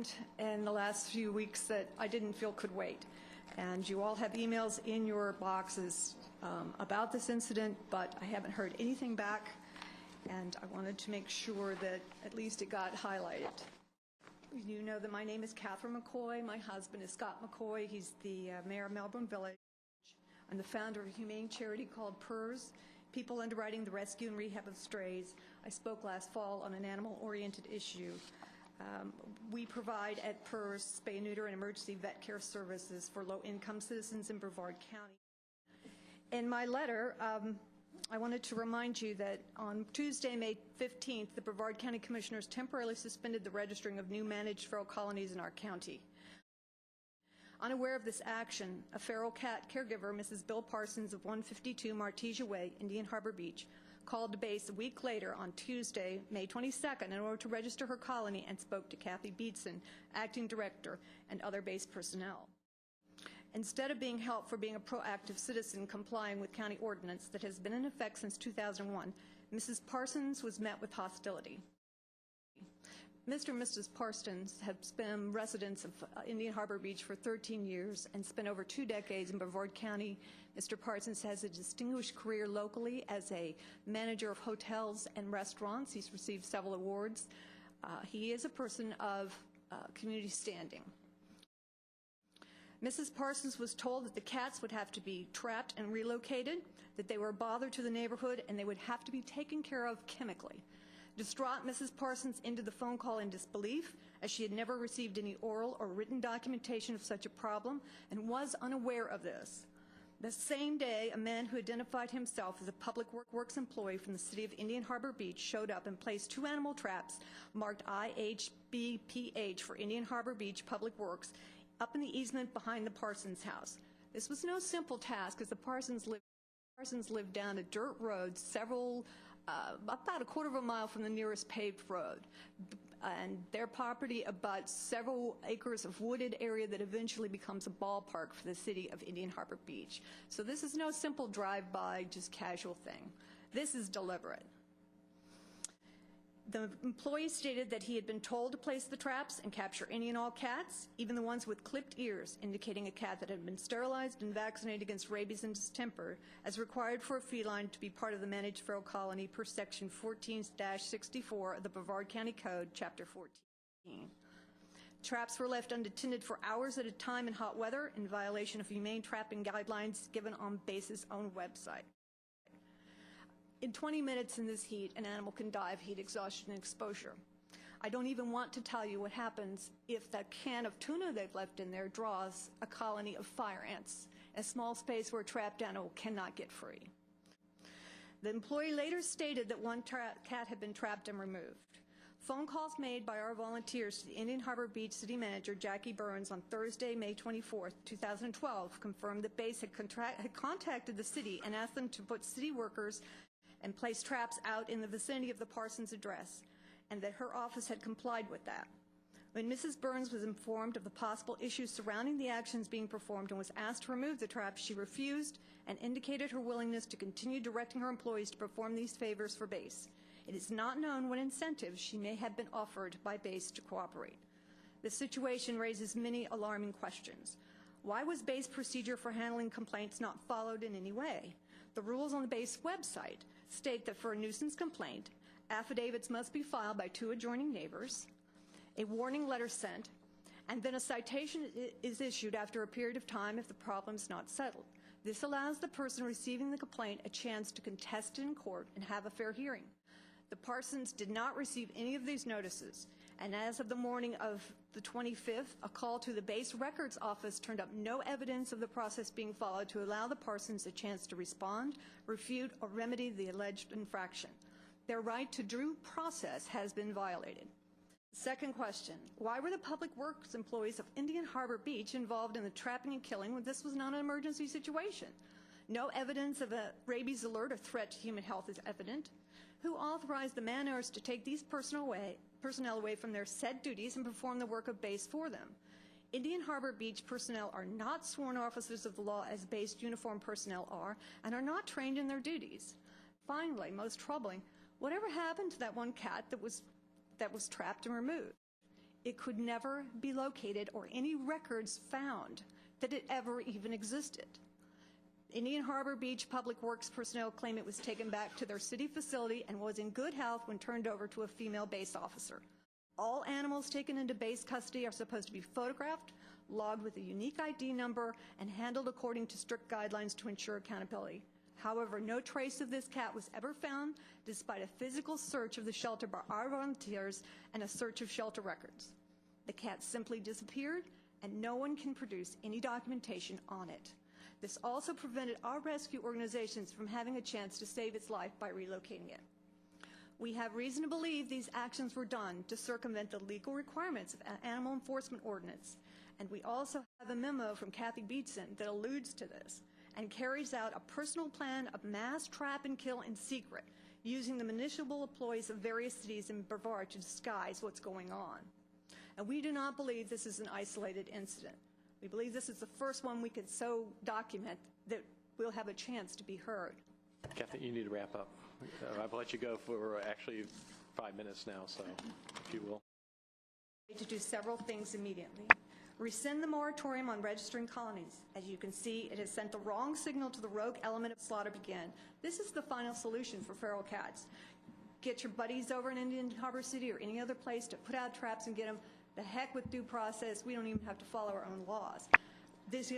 happened in the last few weeks that I didn't feel could wait. And you all have emails in your boxes about this incident, but I haven't heard anything back, and I wanted to make sure that at least it got highlighted. You know that my name is Catherine McCoy. My husband is Scott McCoy. He's the mayor of Melbourne Village. I'm the founder of a humane charity called PERS, People Underwriting the Rescue and Rehab of Strays. I spoke last fall on an animal-oriented issue. We provide at PERS spay, neuter, and emergency vet care services for low-income citizens in Brevard County. In my letter, I wanted to remind you that on Tuesday, May 15th, the Brevard County Commissioners temporarily suspended the registering of new managed feral colonies in our county. Unaware of this action, a feral cat caregiver, Mrs. Bill Parsons of 152 Martesia Way, Indian Harbour Beach, called to base a week later on Tuesday, May 22nd, in order to register her colony and spoke to Kathy Beetson, acting director, and other base personnel. Instead of being helped for being a proactive citizen complying with county ordinance that has been in effect since 2001, Mrs. Parsons was met with hostility. Mr. and Mrs. Parsons have been residents of Indian Harbour Beach for 13 years and spent over 2 decades in Brevard County. Mr. Parsons has a distinguished career locally as a manager of hotels and restaurants. He's received several awards. He is a person of community standing. Mrs. Parsons was told that the cats would have to be trapped and relocated, that they were a bother to the neighborhood, and they would have to be taken care of chemically. Distraught, Mrs. Parsons ended the phone call in disbelief, as she had never received any oral or written documentation of such a problem and was unaware of this. The same day, a man who identified himself as a public works employee from the city of Indian Harbour Beach showed up and placed 2 animal traps marked IHBPH for Indian Harbour Beach Public Works up in the easement behind the Parsons house. This was no simple task, as the Parsons lived down a dirt road about a quarter of a mile from the nearest paved road. And their property abuts several acres of wooded area that eventually becomes a ballpark for the city of Indian Harbour Beach. So this is no simple drive-by, just casual thing. This is deliberate. The employee stated that he had been told to place the traps and capture any and all cats, even the ones with clipped ears, indicating a cat that had been sterilized and vaccinated against rabies and distemper, as required for a feline to be part of the managed feral colony per section 14-64 of the Brevard County Code, Chapter 14. Traps were left unattended for hours at a time in hot weather in violation of humane trapping guidelines given on base's own website. In 20 minutes in this heat, an animal can die of heat exhaustion and exposure. I don't even want to tell you what happens if that can of tuna they've left in there draws a colony of fire ants, a small space where a trapped animal cannot get free. The employee later stated that one cat had been trapped and removed. Phone calls made by our volunteers to the Indian Harbour Beach City Manager, Jackie Burns, on Thursday, May 24, 2012, confirmed that base had contacted the city and asked them to put city workers and placed traps out in the vicinity of the Parsons address, and that her office had complied with that. When Mrs. Burns was informed of the possible issues surrounding the actions being performed and was asked to remove the traps, she refused and indicated her willingness to continue directing her employees to perform these favors for base. It is not known what incentives she may have been offered by base to cooperate. This situation raises many alarming questions. Why was base procedure for handling complaints not followed in any way? The rules on the base website state that for a nuisance complaint, affidavits must be filed by 2 adjoining neighbors, a warning letter sent, and then a citation is issued after a period of time if the problem is not settled. This allows the person receiving the complaint a chance to contest it in court and have a fair hearing. The Parsons did not receive any of these notices, and as of the morning of the 25th, a call to the base records office turned up no evidence of the process being followed to allow the Parsons a chance to respond, refute, or remedy the alleged infraction. Their right to due process has been violated. Second question, why were the public works employees of Indian Harbour Beach involved in the trapping and killing when this was not an emergency situation? No evidence of a rabies alert or threat to human health is evident. Who authorized the man-owners to take these personnel away from their said duties and perform the work of base for them? Indian Harbour Beach personnel are not sworn officers of the law as base uniformed personnel are and are not trained in their duties. Finally, most troubling, whatever happened to that one cat that was trapped and removed? It could never be located or any records found that it ever even existed. Indian Harbor Beach Public Works personnel claim it was taken back to their city facility and was in good health when turned over to a female base officer. All animals taken into base custody are supposed to be photographed, logged with a unique ID number, and handled according to strict guidelines to ensure accountability. However, no trace of this cat was ever found, despite a physical search of the shelter by our volunteers and a search of shelter records. The cat simply disappeared, and no one can produce any documentation on it. This also prevented our rescue organizations from having a chance to save its life by relocating it. We have reason to believe these actions were done to circumvent the legal requirements of Animal Enforcement Ordinance, and we also have a memo from Kathy Beetson that alludes to this and carries out a personal plan of mass trap and kill in secret, using the municipal employees of various cities in Brevard to disguise what's going on. And we do not believe this is an isolated incident. We believe this is the first one we could so document that we'll have a chance to be heard. Kathy, you need to wrap up. I've let you go for actually 5 minutes now, so if you will. To do several things immediately. Rescind the moratorium on registering colonies. As you can see, it has sent the wrong signal to the rogue element of slaughter begin. This is the final solution for feral cats. Get your buddies over in Indian Harbor City or any other place to put out traps and get them. The heck with due process. We don't even have to follow our own laws. These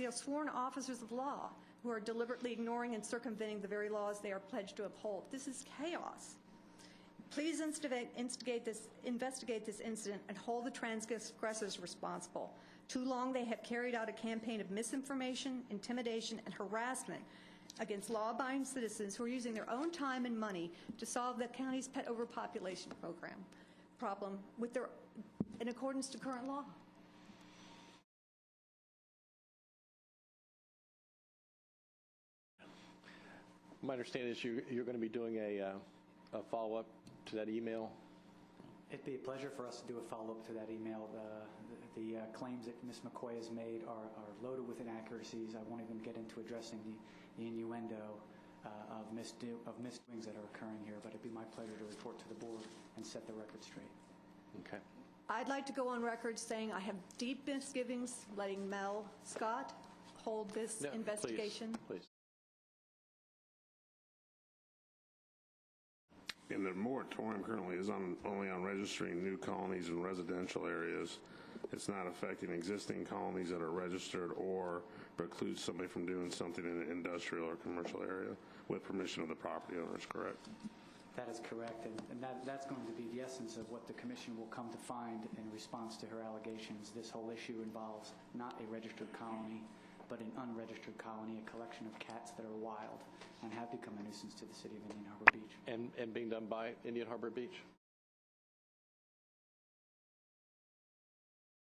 are sworn officers of law who are deliberately ignoring and circumventing the very laws they are pledged to uphold. This is chaos. Please investigate this incident and hold the transgressors responsible. Too long they have carried out a campaign of misinformation, intimidation, and harassment against law-abiding citizens who are using their own time and money to solve the county's pet overpopulation problem in accordance to current law. My understanding is you're going to be doing a follow-up to that email. It'd be a pleasure for us to do a follow-up to that email. The claims that Ms. McCoy has made are loaded with inaccuracies. I won't even get into addressing the innuendo of misdoings that are occurring here, but it'd be my pleasure to report to the board and set the record straight. Okay. I'd like to go on record saying I have deep misgivings letting Mel Scott hold this investigation. Please. And the moratorium currently is only on registering new colonies in residential areas. It's not affecting existing colonies that are registered or precludes somebody from doing something in an industrial or commercial area with permission of the property owners, correct? That is correct, and that's going to be the essence of what the Commission will come to find in response to her allegations. This whole issue involves not a registered colony, but an unregistered colony, a collection of cats that are wild and have become a nuisance to the city of Indian Harbor Beach. And being done by Indian Harbor Beach?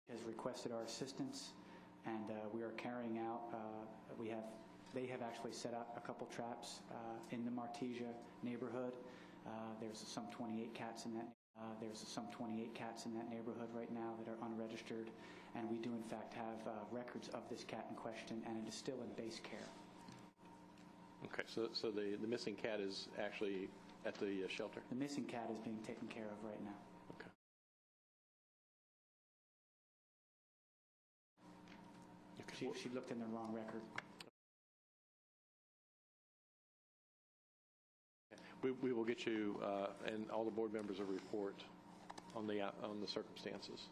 Has requested our assistance, and we are carrying out, they have actually set up a couple traps in the Martesia neighborhood. There's some 28 cats in that. There's some 28 cats in that neighborhood right now that are unregistered, and we do in fact have records of this cat in question, and it is still in base care. Okay, so the missing cat is actually at the shelter? The missing cat is being taken care of right now. Okay. She looked in the wrong record. We will get you and all the board members a report on the circumstances.